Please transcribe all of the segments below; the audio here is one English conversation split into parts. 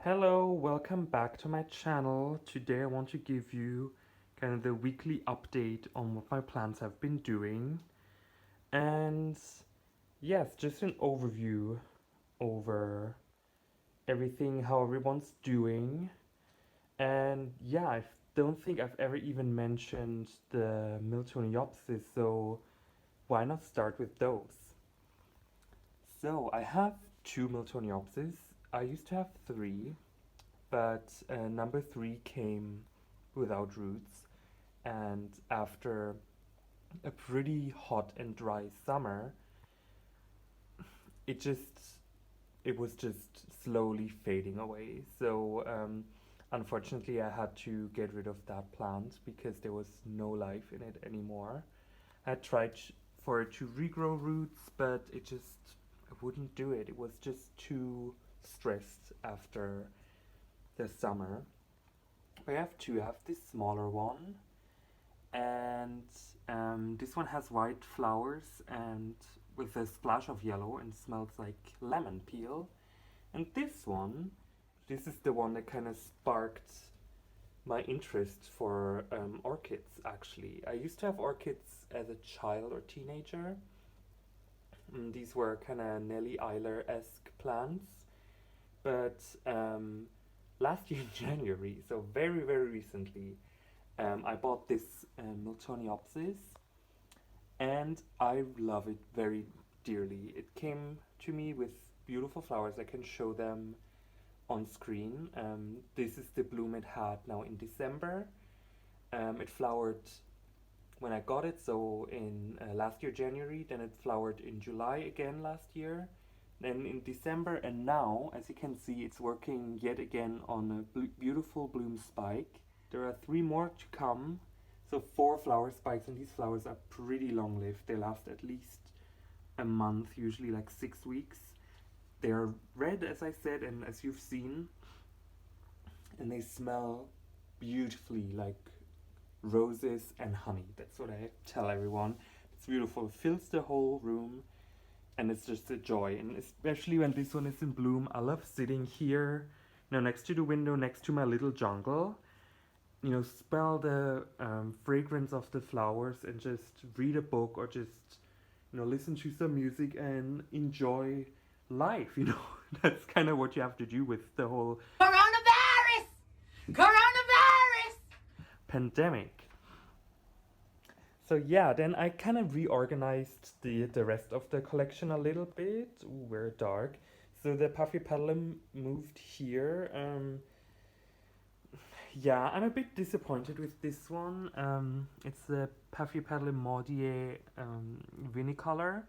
Hello, welcome back to my channel. Today I want to give you kind of the weekly update on what my plants have been doing. And yes, just an overview over everything, how everyone's doing. And yeah, I don't think I've ever even mentioned the Miltoniopsis, so why not start with those? So I have two Miltoniopsis. I used to have three, but number three came without roots, and after a pretty hot and dry summer, it just it was just slowly fading away. So unfortunately, I had to get rid of that plant because there was no life in it anymore. I tried for it to regrow roots, but it just wouldn't do it. It was just too stressed after the summer. I have two. I have this smaller one, and this one has white flowers and with a splash of yellow and smells like lemon peel. And this is the one that kind of sparked my interest for orchids. Actually, I used to have orchids as a child or teenager. These were kind of Nellie Eiler-esque plants, but last year in January, so very, very recently, I bought this Miltoniopsis, and I love it very dearly. It came to me with beautiful flowers. I can show them on screen. This is the bloom it had now in December. It flowered when I got it, so in last year January, then it flowered in July again last year, then in December, and now, as you can see, it's working yet again on a beautiful bloom spike. There are three more to come, so 4 flower spikes, and these flowers are pretty long-lived. They last at least a month, usually like 6 weeks. They are red, as I said, and as you've seen, and they smell beautifully like roses and honey. That's what I tell everyone. It's beautiful. It fills the whole room, and it's just a joy. And especially when this one is in bloom, I love sitting here, next to the window, next to my little jungle. Smell the fragrance of the flowers and just read a book or just, listen to some music and enjoy life. That's kind of what you have to do with the whole Coronavirus! Coronavirus! pandemic. So yeah, then I kind of reorganized the rest of the collection a little bit. Ooh, we're dark. So the Paphipetalum moved here. Yeah, I'm a bit disappointed with this one. It's the Paphipetalum mordier vinicolor.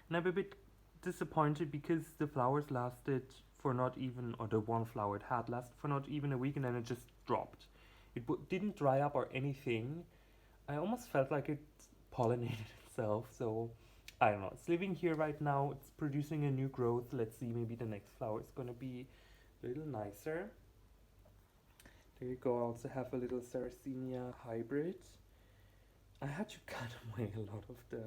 And I'm a bit disappointed because the flowers lasted for not even, or the one flower it had lasted for not even a week, and then it just dropped. It didn't dry up or anything. I almost felt like it pollinated itself, so I don't know. It's living here right now. It's producing a new growth. Let's see, maybe the next flower is going to be a little nicer. There you go. I also have a little Sarracenia hybrid. I had to cut away a lot of the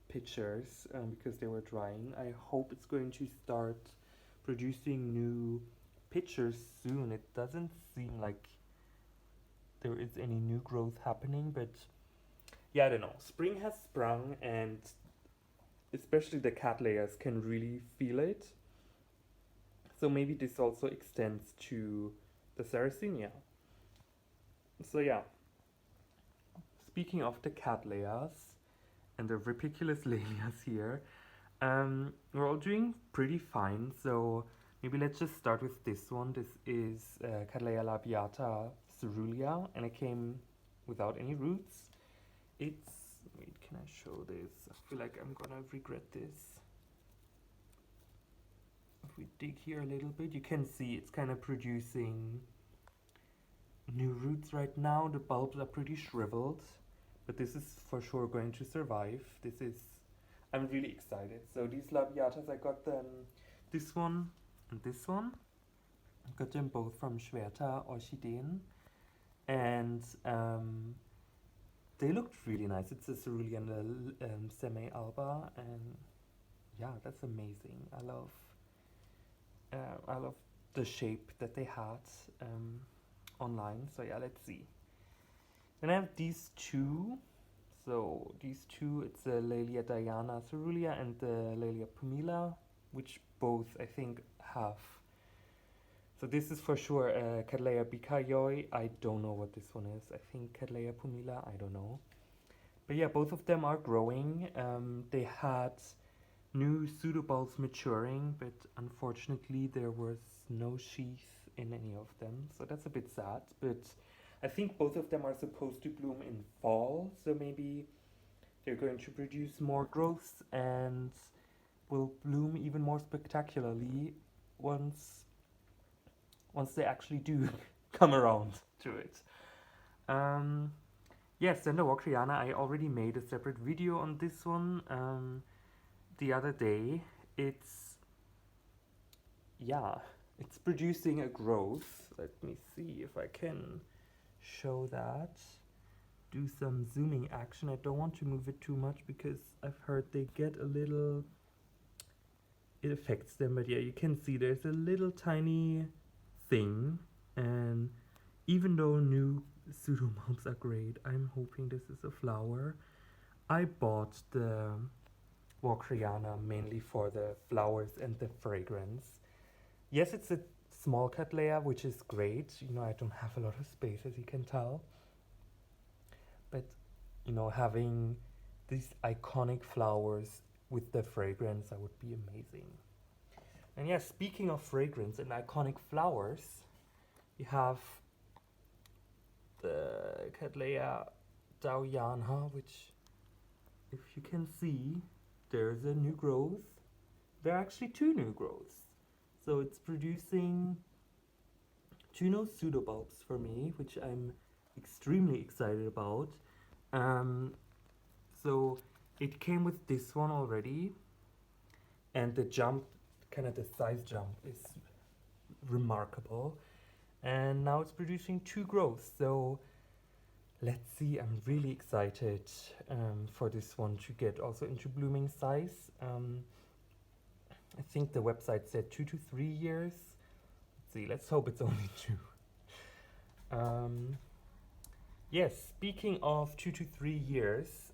pictures because they were drying. I hope it's going to start producing new pictures soon. It doesn't seem like there is any new growth happening, but yeah, I don't know. Spring has sprung, and especially the Catlayas can really feel it. So maybe this also extends to the Sarracenia. So yeah, speaking of the Catlayas and the Ridiculous Lilias here, we're all doing pretty fine. So maybe let's just start with this one. This is Catalya labiata cerulean, and it came without any roots. It's, wait, can I show this? I feel like I'm gonna regret this. If we dig here a little bit, you can see it's kind of producing new roots right now. The bulbs are pretty shriveled, but this is for sure going to survive. I'm really excited. So these labiatas, I got them, this one and this one. I got them both from Schwerter Orchideen, and they looked really nice. It's a cerulean semi-alba, and yeah, that's amazing. I love the shape that they had online. So yeah, let's see. Then I have these two. So these two, it's the Catalya Dauyana cerulean and the Catalya pumila, which both I think have. So this is for sure Catalya bikayoi. I don't know what this one is. I think Catalya pumila. I don't know. But yeah, both of them are growing. They had new pseudobulbs maturing, but unfortunately there was no sheath in any of them. So that's a bit sad. But I think both of them are supposed to bloom in fall. So maybe they're going to produce more growths and will bloom even more spectacularly once they actually do come around to it. Yes, then the Walkriana, I already made a separate video on this one the other day. It's producing a growth. Let me see if I can show that. Do some zooming action. I don't want to move it too much because I've heard they get a little, it affects them, but yeah, you can see there's a little tiny thing, and even though new pseudobulbs are great, I'm hoping this is a flower. I bought the Walkriana mainly for the flowers and the fragrance. Yes, it's a small Catalya, which is great. You know, I don't have a lot of space, as you can tell. But, you know, having these iconic flowers with the fragrance, that would be amazing. And yeah, speaking of fragrance and iconic flowers, you have the Catalya Dauyana, which, if you can see, there's a new growth. There are actually two new growths. So it's producing two new pseudobulbs for me, which I'm extremely excited about. So it came with this one already, and the jump, kind of the size jump, is remarkable. And now it's producing two growths. So let's see, I'm really excited for this one to get also into blooming size. I think the website said 2 to 3 years. Let's see, let's hope it's only 2. Yes, speaking of 2 to 3 years,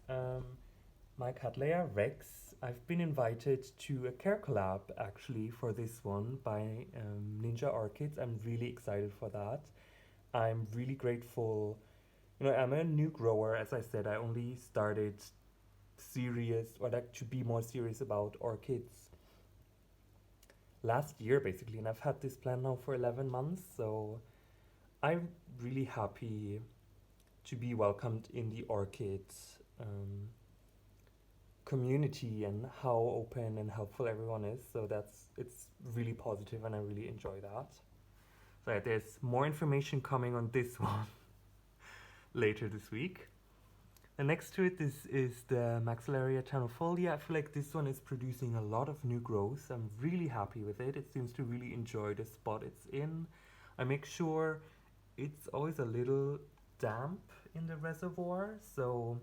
my Catalya Rex, I've been invited to a care collab actually for this one by Ninja Orchids. I'm really excited for that. I'm really grateful. You know, I'm a new grower, as I said. I only started serious, or like to be more serious about orchids last year basically, and I've had this plant now for 11 months, so I'm really happy to be welcomed in the orchid community and how open and helpful everyone is. So it's really positive and I really enjoy that. So yeah, there's more information coming on this one later this week. And next to it, this is the Maxillaria Terrafolia. I feel like this one is producing a lot of new growth. I'm really happy with it. It seems to really enjoy the spot it's in. I make sure it's always a little damp in the reservoir, so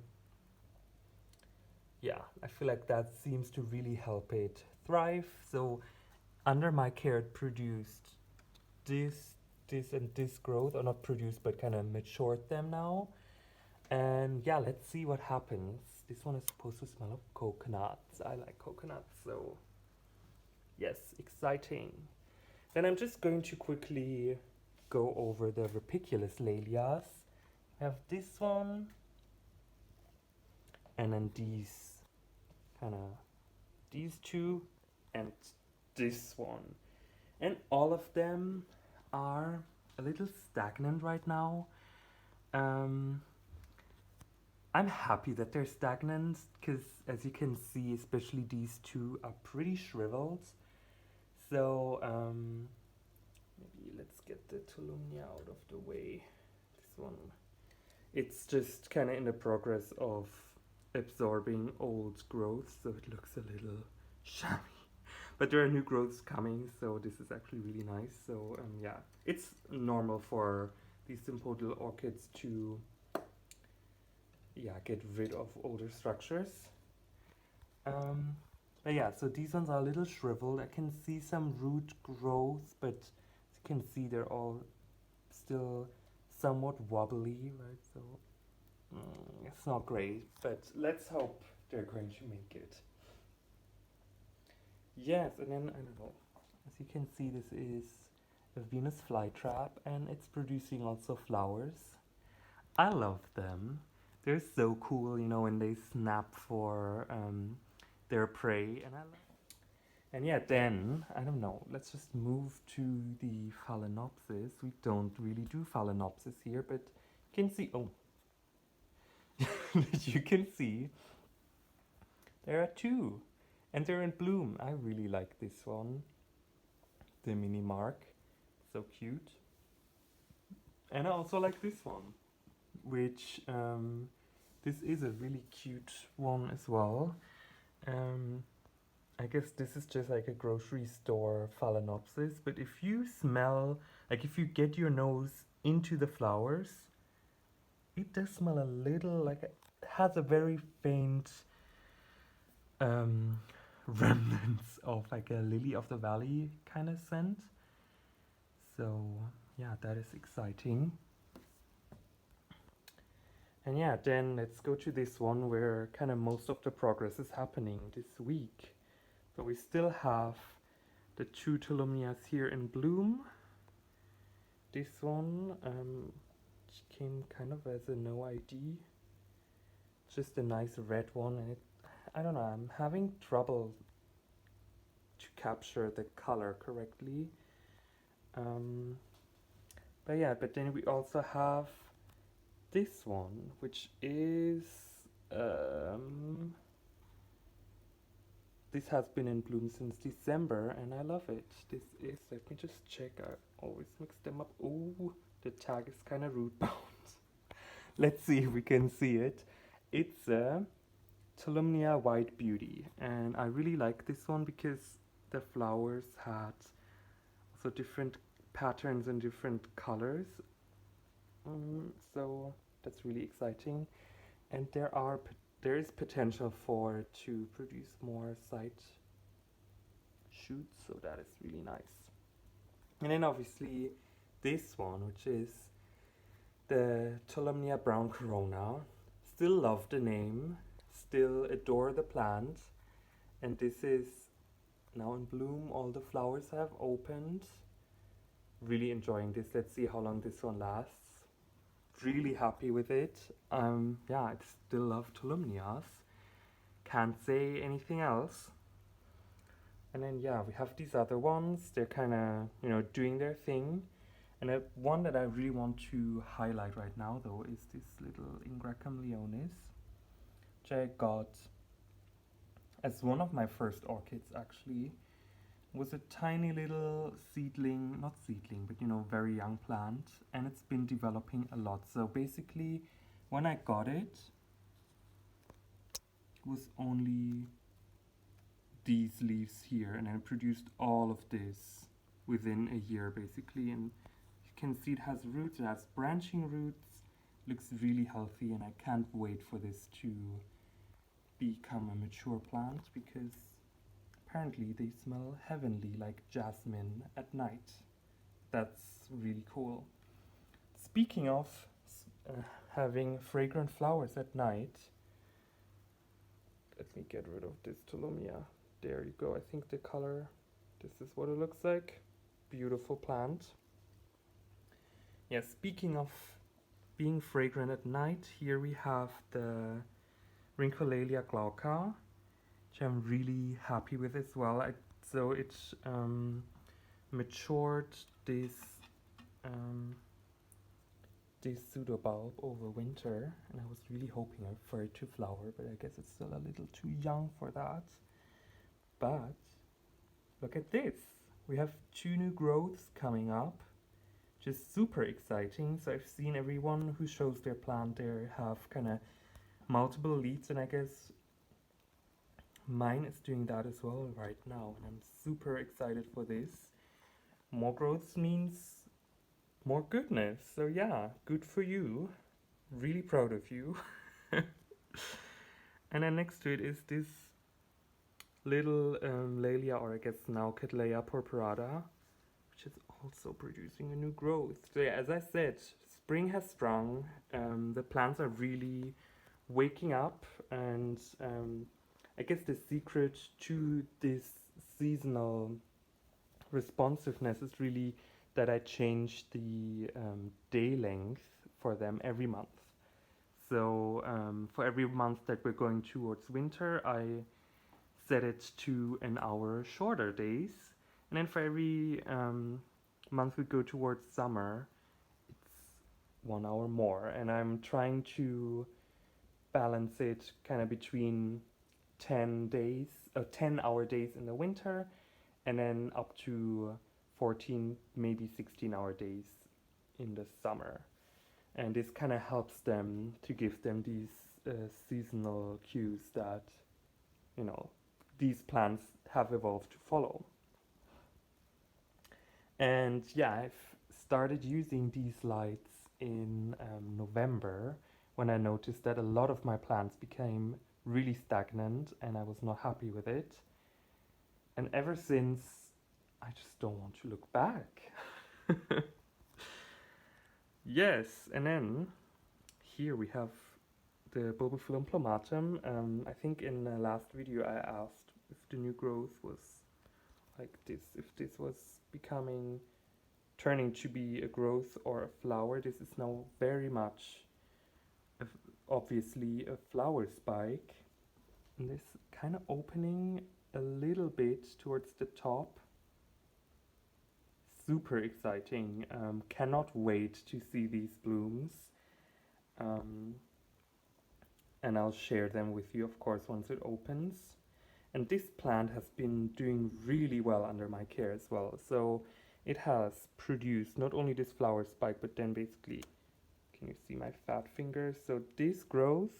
yeah, I feel like that seems to really help it thrive. So under my care, it produced this and this growth, or not produced, but kind of matured them now. And yeah, let's see what happens. This one is supposed to smell of coconuts. I like coconuts, so yes, exciting. Then I'm just going to quickly go over the Rapiculus Lalias. I have this one, and then these two, and this one. And all of them are a little stagnant right now. I'm happy that they're stagnant because, as you can see, especially these two are pretty shriveled. So maybe let's get the Tolumnia out of the way. This one, it's just kind of in the progress of absorbing old growth, so it looks a little shabby. But there are new growths coming, so this is actually really nice. So yeah, it's normal for these simple little orchids to get rid of older structures. But yeah, so these ones are a little shriveled. I can see some root growth, but you can see, they're all still somewhat wobbly, right? So it's not great, but let's hope they're going to make it. Yes, and then, I don't know, as you can see, this is a Venus flytrap, and it's producing also flowers. I love them. They're so cool, you know, when they snap for their prey, and I love. And yeah, then, I don't know, let's just move to the Phalaenopsis. We don't really do Phalaenopsis here, but you can see, oh, you can see there are two, and they're in bloom. I really like this one, the mini mark, so cute. And I also like this one, which this is a really cute one as well. I guess this is just like a grocery store Phalaenopsis, but if you smell, like if you get your nose into the flowers, it does smell a little like it has a very faint remnants of like a lily of the valley kind of scent. So yeah, that is exciting. And yeah, then let's go to this one where kind of most of the progress is happening this week. So we still have the two Tolumnias here in bloom. This one came kind of as a no ID. Just a nice red one, and I don't know, I'm having trouble to capture the color correctly. But yeah, but then we also have this one, which is this has been in bloom since December, and I love it. This is, let me just check, I always mix them up. Oh, the tag is kind of root bound. Let's see if we can see it. It's a Tolumnia White Beauty, and I really like this one because the flowers had also different patterns and different colors. So that's really exciting, and there is potential for it to produce more side shoots, so that is really nice. And then obviously this one, which is the Tolomnia Brown Corona. Still love the name, still adore the plant, and this is now in bloom. All the flowers have opened. Really enjoying this. Let's see how long this one lasts. Really happy with it. Yeah, I still love Tolumnias. Can't say anything else. And then yeah, we have these other ones. They're kind of, you know, doing their thing. And one that I really want to highlight right now though is this little Ingram Leones, which I got as one of my first orchids actually. It was a tiny little seedling, not seedling, but you know, very young plant, and it's been developing a lot. So basically, when I got it, it was only these leaves here, and then it produced all of this within a year basically. And you can see it has roots, it has branching roots, looks really healthy, and I can't wait for this to become a mature plant because apparently they smell heavenly like jasmine at night. That's really cool. Speaking of having fragrant flowers at night, let me get rid of this Tolumnia. There you go. I think the color, this is what it looks like. Beautiful plant. Yeah, speaking of being fragrant at night, here we have the Rhyncholalia glauca, which I'm really happy with as well. So it matured this pseudobulb over winter, and I was really hoping for it to flower, but I guess it's still a little too young for that. But look at this. We have 2 new growths coming up, just super exciting. So I've seen everyone who shows their plant there have kind of multiple leads, and I guess mine is doing that as well right now, and I'm super excited for this. More growths means more goodness, so yeah, good for you. Really proud of you. And then next to it is this little Laelia, or I guess now Catalya purpurata, which is also producing a new growth. So yeah, as I said, spring has sprung. The plants are really waking up, and I guess the secret to this seasonal responsiveness is really that I change the day length for them every month. So for every month that we're going towards winter, I set it to an hour shorter days. And then for every month we go towards summer, it's 1 hour more. And I'm trying to balance it kind of between 10 days, 10-hour days in the winter, and then up to 14, maybe 16-hour days in the summer. And this kind of helps them to give them these seasonal cues that, you know, these plants have evolved to follow. And yeah, I've started using these lights in November, when I noticed that a lot of my plants became really stagnant and I was not happy with it. And ever since, I just don't want to look back. Yes, and then here we have the Bobo Plumatum. I think in the last video I asked if the new growth was like this, if this was turning to be a growth or a flower. This is now very much obviously a flower spike, and this kind of opening a little bit towards the top. Super exciting. Cannot wait to see these blooms. And I'll share them with you, of course, once it opens. And this plant has been doing really well under my care as well. So it has produced not only this flower spike, but then basically, can you see my fat fingers? So this growth,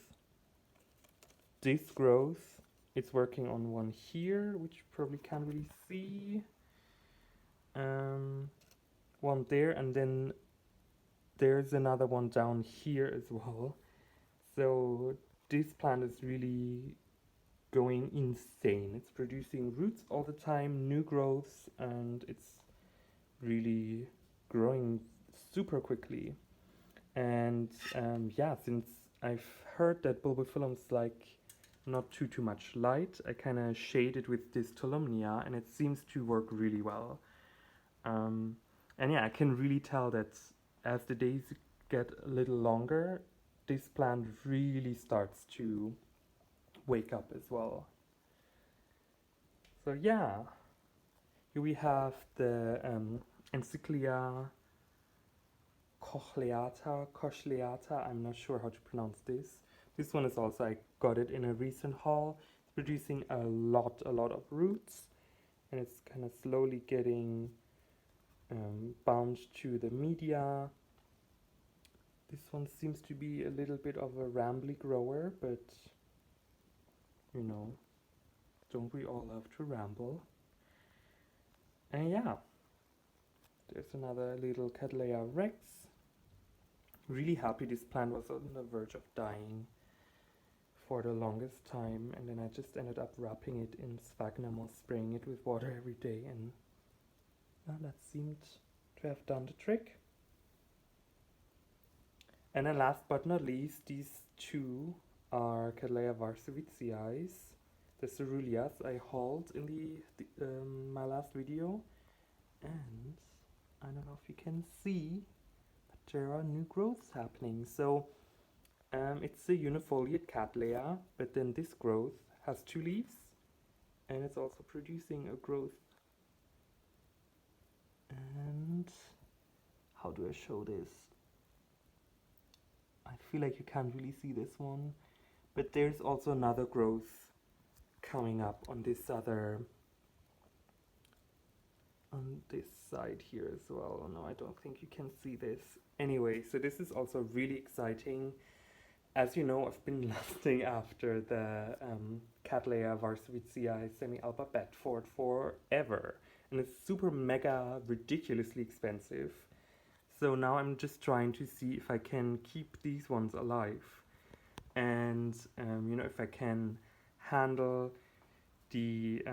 it's working on one here, which you probably can't really see. One there, and then there's another one down here as well. So this plant is really going insane. It's producing roots all the time, new growths, and it's really growing super quickly. And yeah, since I've heard that bulbophyllums like not too much light, I kind of shade it with this Tolumnia, and it seems to work really well. And yeah, I can really tell that as the days get a little longer, this plant really starts to wake up as well. So yeah, here we have the Encyclia cochleata, I'm not sure how to pronounce this. This one is also, I got it in a recent haul. It's producing a lot of roots, and it's kind of slowly getting bound to the media. This one seems to be a little bit of a rambly grower, but you know, don't we all love to ramble? And yeah, there's another little Catalya rex. Really happy. This plant was on the verge of dying for the longest time, and then I just ended up wrapping it in sphagnum or spraying it with water every day, and that seemed to have done the trick. And then last but not least, these two are Catalya Varsovitziais, the ceruleas I hauled in my last video. And I don't know if you can see, but there are new growths happening. So it's a unifoliate Catalya, but then this growth has 2 leaves, and it's also producing a growth. And how do I show this? I feel like you can't really see this one, but there's also another growth coming up on this side here as well. Oh, no, I don't think you can see this. Anyway, so this is also really exciting. As you know, I've been lusting after the Catalya Varsovitziae semi-alba Bedford forever, and it's super mega ridiculously expensive. So now I'm just trying to see if I can keep these ones alive, and you know, if I can handle the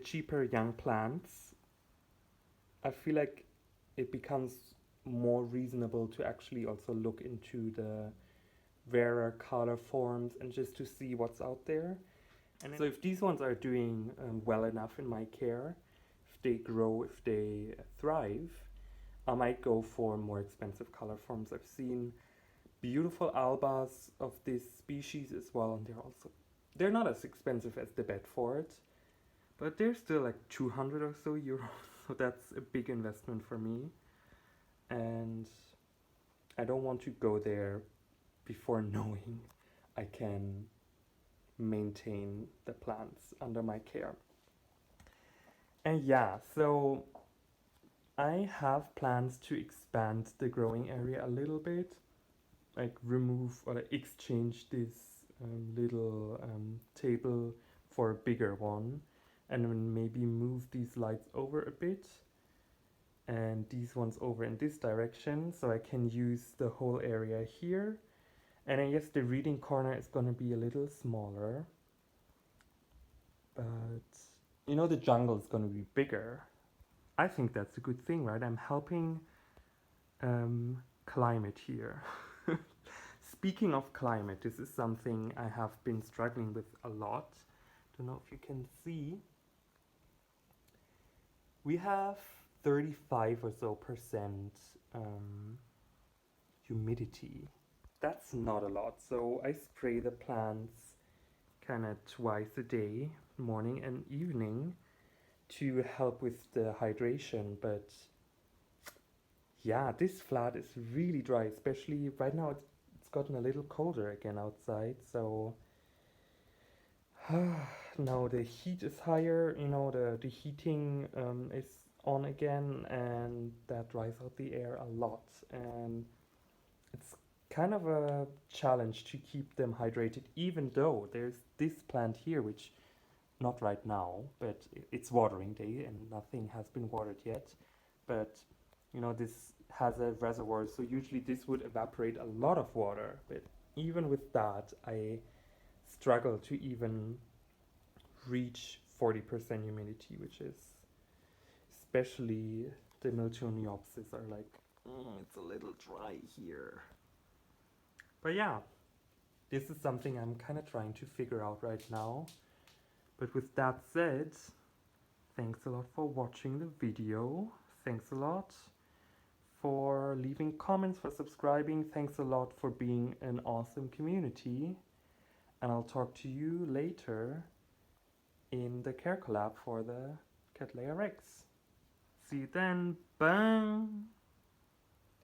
cheaper young plants I feel like it becomes more reasonable to actually also look into the rarer color forms and just to see what's out there. And so if these ones are doing well enough in my care, if they grow, if they thrive, I might go for more expensive color forms. I've seen beautiful albas of this species as well, and they're not as expensive as the Bedford, but they're still like 200 or so euros, so that's a big investment for me. And I don't want to go there before knowing I can maintain the plants under my care. And yeah, so I have plans to expand the growing area a little bit, like remove or like exchange this little table for a bigger one, and then maybe move these lights over a bit and these ones over in this direction so I can use the whole area here. And I guess the reading corner is going to be a little smaller, but you know, the jungle is going to be bigger. I think that's a good thing, right? I'm helping climate here. Speaking of climate, this is something I have been struggling with a lot. Don't know if you can see. We have 35 or so percent humidity. That's not a lot, so I spray the plants kind of twice a day, morning and evening, to help with the hydration. But yeah, this flat is really dry, especially right now. It's gotten a little colder again outside, so now the heat is higher, you know, the heating is on again, and that dries out the air a lot, and it's kind of a challenge to keep them hydrated, even though there's this plant here, which not right now, but it's watering day and nothing has been watered yet. But you know, this has a reservoir, so usually this would evaporate a lot of water, but even with that I struggle to even reach 40% humidity, which is, especially the Phalaenopsis are like, it's a little dry here. But yeah, this is something I'm kind of trying to figure out right now. But with that said, thanks a lot for watching the video. Thanks a lot for leaving comments, for subscribing. Thanks a lot for being an awesome community. And I'll talk to you later in the care collab for the Catalya Rex. See you then. Bye.